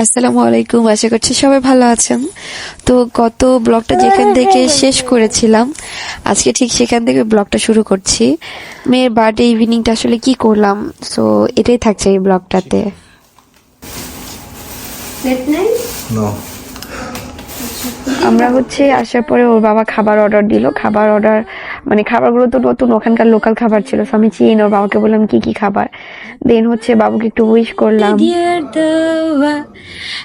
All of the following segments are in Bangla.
আসসালামু আলাইকুম, আশা করছি সবাই ভালো আছেন। তো গত ব্লগটা যেখান থেকে শেষ করেছিলাম, আজকে ঠিক সেখান থেকে ব্লগটা শুরু করছি। মেয়ের বার্থডে ইভিনিংটা আসলে কি করলাম, সো এটাই থাকছে এই ব্লগটাতে। আমরা আসার পরে ওর বাবা খাবার অর্ডার দিল। খাবার অর্ডার মানে খাবারগুলো তো নতুন, ওখানকার লোকাল খাবার ছিল। আমি চিনি ওর বাবাকে বললাম কি কি খাবার। দেন বাবুকে একটু উইশ করলাম।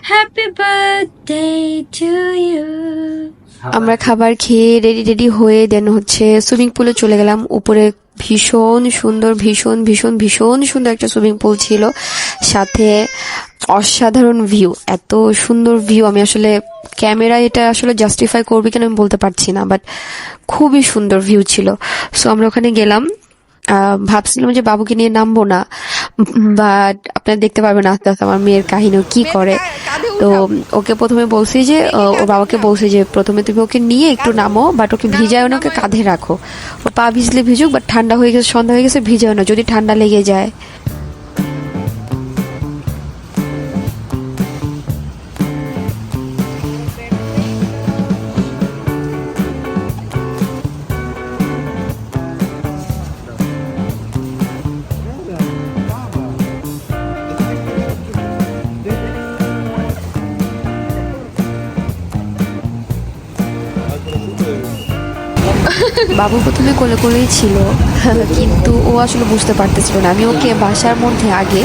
Happy birthday to you. আমরা খাবার খেয়ে রেডি রেডি হয়ে দেন সুইমিং পুলে চলে গেলাম। উপরে ভীষণ সুন্দর, ভীষণ ভীষণ ভীষণ সুন্দর একটা সুইমিং পুল ছিল, সাথে অসাধারণ ভিউ। এত সুন্দর ভিউ আমি আসলে ক্যামেরায় এটা আসলে জাস্টিফাই করবে কিনা আমি বলতে পারছি না, বাট খুবই সুন্দর ভিউ ছিল। সো আমরা ওখানে গেলাম। ভাবছিলাম যে বাবুকে নিয়ে নামবো না, বাট আপনারা দেখতে পারবেন আস্তে আস্তে আমার মেয়ের কাহিনী কি করে। তো ওকে প্রথমে বলছি যে ওর বাবাকে বলছে যে প্রথমে তুমি ওকে নিয়ে একটু নামো, বাট ওকে ভিজায় না, ওকে কাঁধে রাখো। ও পা ভিজলে ভিজুক, বাট ঠান্ডা হয়ে গেছে, সন্ধ্যা হয়ে গেছে, ভিজায় না, যদি ঠান্ডা লেগে যায়। বাবু প্রথমে কোলে কোলেই ছিল, কিন্তু ও আসলে বুঝতে পারতেছিল না। আমি ওকে বাসার মধ্যে আগে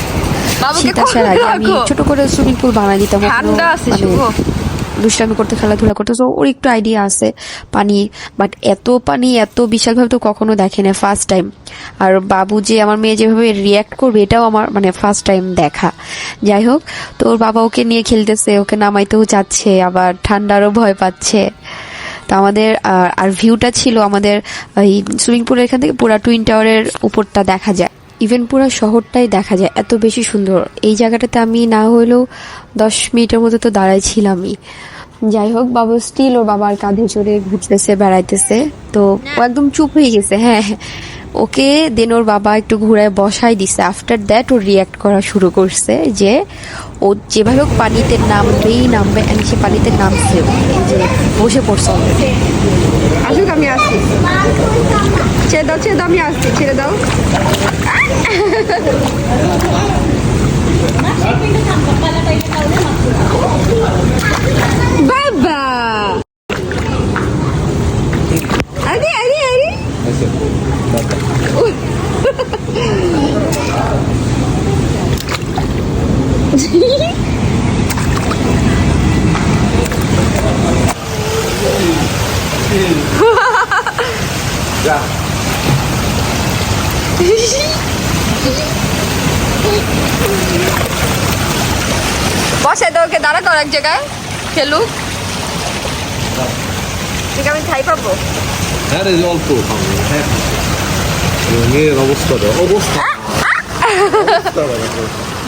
শীত আসার আগে আমি ছোট করে সুইমিং পুল বানাই দিতাম, দুষ্টামি করতে, খেলাধুলা করতে। তো ওর একটু আইডিয়া আছে পানি, বাট এত পানি এত বিশাল ভাবে তো কখনো দেখে না, ফার্স্ট টাইম। আর বাবু যে আমার মেয়ে যেভাবে রিয়াক্ট করবে এটাও আমার ফার্স্ট টাইম দেখা। যাই হোক, তো ওর বাবা ওকে নিয়ে খেলতেছে, ওকে নামাইতেও চাচ্ছে, আবার ঠান্ডারও ভয় পাচ্ছে। তো আমাদের আর ভিউটা ছিল আমাদের এই সুইমিং পুলের এখান থেকে পুরা টুইন টাওয়ারের উপরটা দেখা যায়, ইভেন পুরো শহরটাই দেখা যায়, এত বেশি সুন্দর। এই জায়গাটাতে আমি না হলেও 10 মিনিটের মতো তো দাঁড়াইছিলামই। যাই হোক, বাবু স্টিল ওর বাবার কাঁধে চড়ে ঘুরতেছে, বেড়াইতেছে। তো ও একদম চুপ হয়ে গেছে। হ্যাঁ, ওকে দেন ওর বাবা একটু ঘুরায় বসাই দিছে। আফটার দ্যাট ও রিয়াক্ট করা শুরু করছে যে ও যেভাবে পানিতে নামবে এন্ড সে পানিতে নামছে, যে বসে পড়ছে। আসুক, আমি আসছি, ছেড়ে দাও, ছেড়ে দাও, আমি আসছি, ছেড়ে দাও। বাবা আরে আরে আরে বসে তো ওকে দাঁড়া কর এক জায়গায়, খেলুক। ঠিক, আমি খাই পাবো। হ্যাঁ রে, অল্প মেয়ের অবস্থা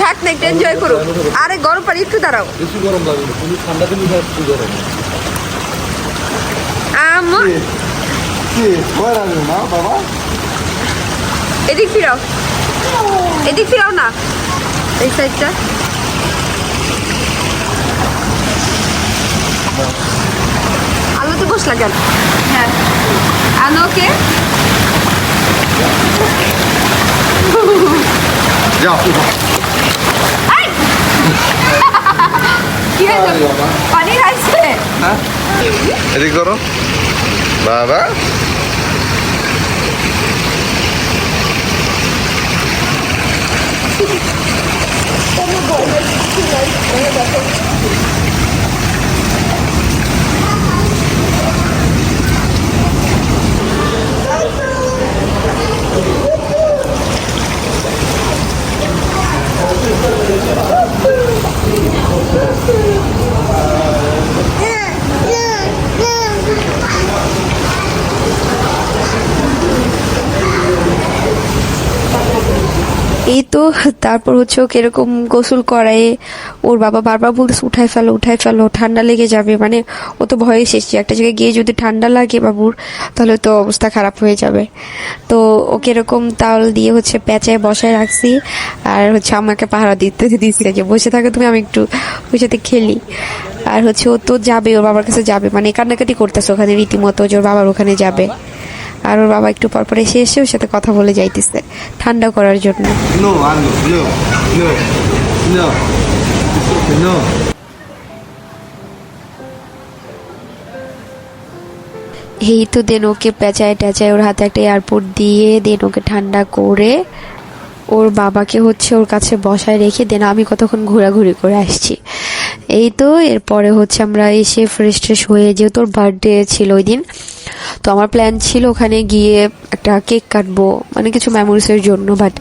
থাক না, একটু এনজয় করুক। আরে গরম পানি, একটু দাঁড়াও। বেশি গরম লাগে না, তুমি ঠান্ডা দিলে একটু গরম। না বাবা, এদিক ফিরাও, এদিক ফিরাও না, এই সাইডটা। আলোতে বসলা কেন? হ্যাঁ, আনো ওকে। যাও কি হয়েছে? পানি খাইছে? হ্যাঁ, এদিক করো বাবা। এই তো তারপর হচ্ছে ওকে এরকম গোসল করায় ওর বাবা বারবার বলতেছে উঠায় ফেলো ঠান্ডা লেগে যাবে, মানে ও তো ভয়ে শেষ, যে একটা জায়গায় গিয়ে যদি ঠান্ডা লাগে বাবুর তাহলে তো অবস্থা খারাপ হয়ে যাবে। তো ওকে এরকম তাওয়াল দিয়ে হচ্ছে পেঁচায় বসায় রাখছি, আর হচ্ছে আমাকে পাহারা দিতে দিচ্ছে যে বসে থাকো তুমি, আমি একটু ওর সাথে খেলি। আর হচ্ছে ও তো যাবে, ওর বাবার কাছে যাবে, মানে কান্নাকাটি করতেছে ওখানে রীতিমতো যে ওর বাবার ওখানে যাবে। আর ওর বাবা একটু পরপর এসে ওর সাথে কথা বলে যাইতেছে ঠান্ডা করার জন্য। No, Anu, no, no, no, no. এই তো দেন ওকে পেঁচায় টেঁচায় ওর হাতে একটা এয়ারপোর্ট দিয়ে দেন ওকে ঠান্ডা করে ওর বাবাকে হচ্ছে ওর কাছে বসায় রেখে দেন আমি কতক্ষণ ঘোরাঘুরি করে আসছি। এই তো এরপরে হচ্ছে আমরা এসে ফ্রেশ ট্রেশ হয়ে, যেহেতু ওর বার্থডে ছিল ওই দিন, তো আমার প্ল্যান ছিল ওখানে গিয়ে একটা কেক কাটবো, মানে কিছু মেমোরিজের জন্য, বাট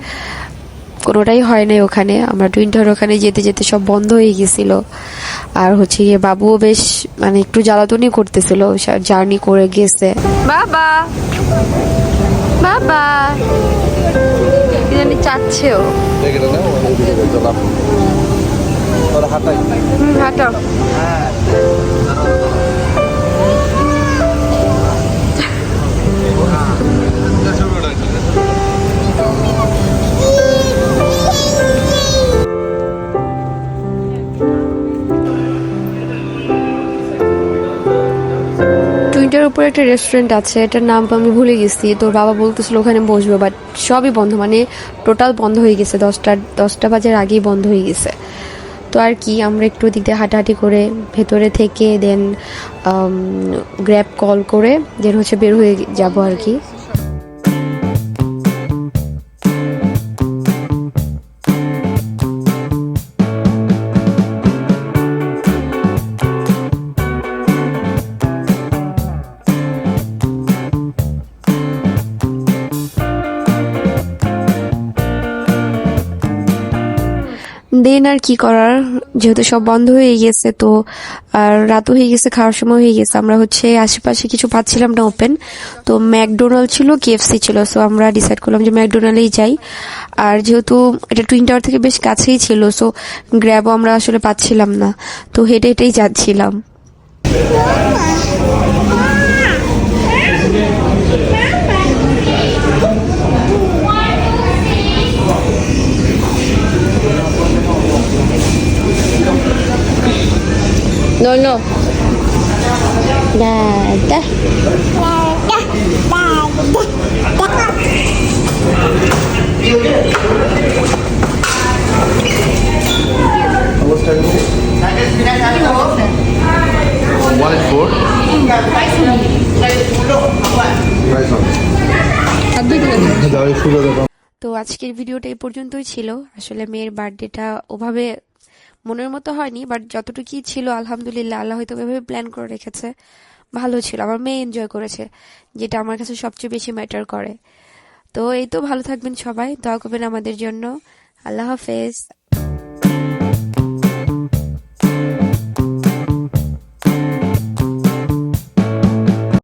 কোনোটাই হয় নাই ওখানে। আমরা টুইনটার ওখানে যেতে যেতে সব বন্ধ হয়ে গেছিল। আর হচ্ছে গিয়ে বাবুও বেশ মানে একটু জ্বালাতনই করতেছিল, জার্নি করে গেছে। বাবা বাবা কি জানি চাচ্ছেও। Take it now, it's a lot. Para hatay. হাঁটো। টুইনটার উপরে একটা রেস্টুরেন্ট আছে, এটার নাম আমি ভুলে গেছি। তোর বাবা বলতেছিল ওখানে বসবো, বাট সবই বন্ধ, মানে টোটাল বন্ধ হয়ে গেছে, 10টা বাজার আগেই বন্ধ হয়ে গেছে। তো আর কি আমরা একটু দিক দিয়ে হাঁটাহাঁটি করে ভেতরে থেকে দেন গ্র্যাব কল করে দেন হচ্ছে বের হয়ে যাব আর কি। দেন আর কি করার, যেহেতু সব বন্ধ হয়ে গেছে তো আর রাতও হয়ে গেছে, খাওয়ার সময় হয়ে গেছে, আমরা হচ্ছে আশেপাশে কিছু পাচ্ছিলাম না ওপেন, তো ম্যাকডোনাল্ড ছিল, কেএফসি ছিল, সো আমরা ডিসাইড করলাম যে ম্যাকডোনাল্ডেই যাই। আর যেহেতু এটা টুইন টাওয়ার থেকে বেশ কাছেই ছিল, সো গ্র্যাবও আমরা আসলে পাচ্ছিলাম না, তো হেঁটে হেঁটেই যাচ্ছিলাম। No, no. Dada. One is four. Price on. তো আজকের ভিডিওটা এই পর্যন্তই ছিল। আসলে মেয়ের বার্থডেটা ওভাবে মনের মতো হয়নি, বাট যতটুকুই ছিল আলহামদুলিল্লাহ, আল্লাহ হয়তো এভাবে প্ল্যান করে রেখেছে, ভালো ছিল। আমার মেয়ে এনজয় করেছে, যেটা আমার কাছে সবচেয়ে বেশি ম্যাটার করে। তো এই তো, ভালো থাকবেন সবাই, দোয়া করবেন আমাদের জন্য। আল্লাহ হাফেজ।